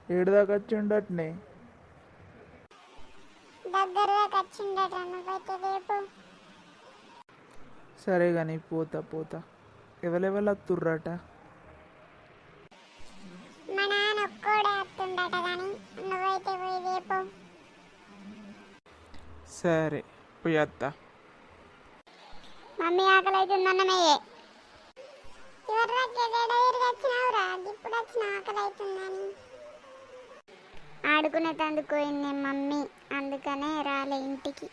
ఏడుదాకా వచ్చిండట్నే. దగ్గరగా వచ్చిండట నువ్వైతే రేపు. సరే కానీ పోతా పోతా. ఎవరెవరు వత్తుర్రట? మా నాన్న ఒక్కడే వస్తుండట కానీ నువ్వైతే పోయి రేపు. సరే పోయి వస్తా. మమ్మీ ఆకలి అవుతుందన్నమయ్యే. వచ్చినావురా ఇప్పుడు వచ్చిన ఆకలి అవుతుందని. ఆడుకునే తందుకోయింది మమ్మీ, అందుకనే రాలే ఇంటికి.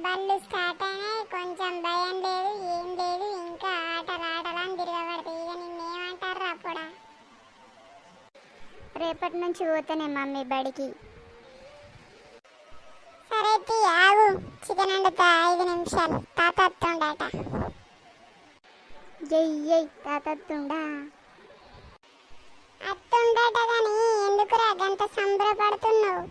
బళ్ళు స్టార్ట్ అయినాయి, కొంచెం భయం లేదు ఏం లేదు. ఇంకా ఆటలు ఆటలని తిరగబడతాయి. ఇక నిన్నేమంటారు అప్పుడా? రేపటి నుంచి పోతానే మమ్మీ బడికి. సరే ఆగు, చికెన్ వండుతా 5 నిమిషాలు. తాత వస్తుండట. జయ్యై తాత వస్తుండా? అత్తుండట కానీ ఎందుకురా గంట సంబరపడుతున్నావు?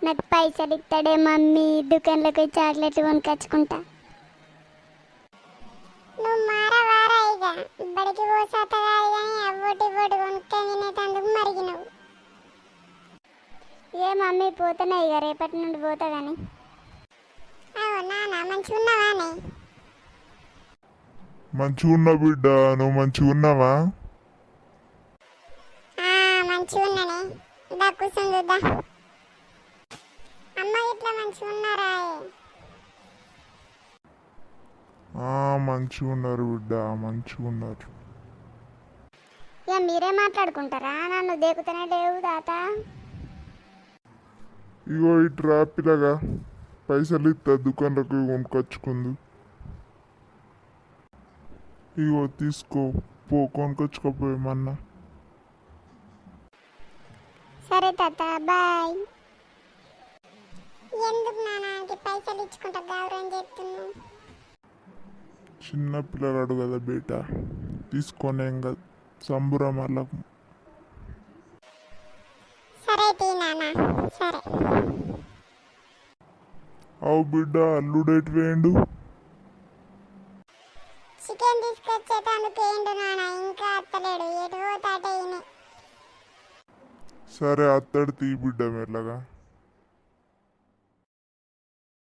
నాకు పైసలు ఇస్తాడే మమ్మీ, దుకాణంలోకి చాక్లెట్లు కొనుకొచ్చుకుంటా. నువ్వు మారవారా ఇక బడికి పోసాతగా కానీ అవ్వటి బొటి కొనుక్కొని తినేటందుకు మరిగినవు. ఏ మమ్మీ పోతున్నా ఇక రేపటి నుండి పోతా కానీ. అవు నాన్న మంచిగా ఉన్నావానే? మంచిగా ఉన్నా బిడ్డ, నువ్వు మంచిగా ఉన్నావా? మంచిగా ఉన్నానే. దా కూర్చొని చూద్దా. అమ్మ ఇట్లా మంచిగా ఉన్నారా? మంచిగా ఉన్నారు బిడ్డ, మంచిగా ఉన్నారు. ఇక మీరే మాట్లాడుకుంటారా? నన్ను దేకుతూనే లేవు తాత. ఇగో ఇట్రా పిల్లగా, పైసలు ఇస్తా దుకాణంలోకి కొనుకొచ్చుకుందు. ఇగో తీసుకో, పో కొనుకొచ్చుకోపోయేమన్నా. సరే తాత బాయ్. ఎందుకు నాన్నకి పైసలు ఇచ్చుకుంటా గౌరవం చేస్తున్నావు? చిన్న పిల్లగాడు కదా బేట, తీసుకొని ఇంకా సంబురం అలా. సరే తీ నాన్న, సరే. అవు బిడ్డ, అల్లుడేటి వేయండు? చికెన్ తీసుకొచ్చేటందుకు ఏండు నాన్న, ఇంకా అత్తలేడు. ఎటు పోతాటే. సరే అత్తడు తీ బిడ్డ మెల్లగా.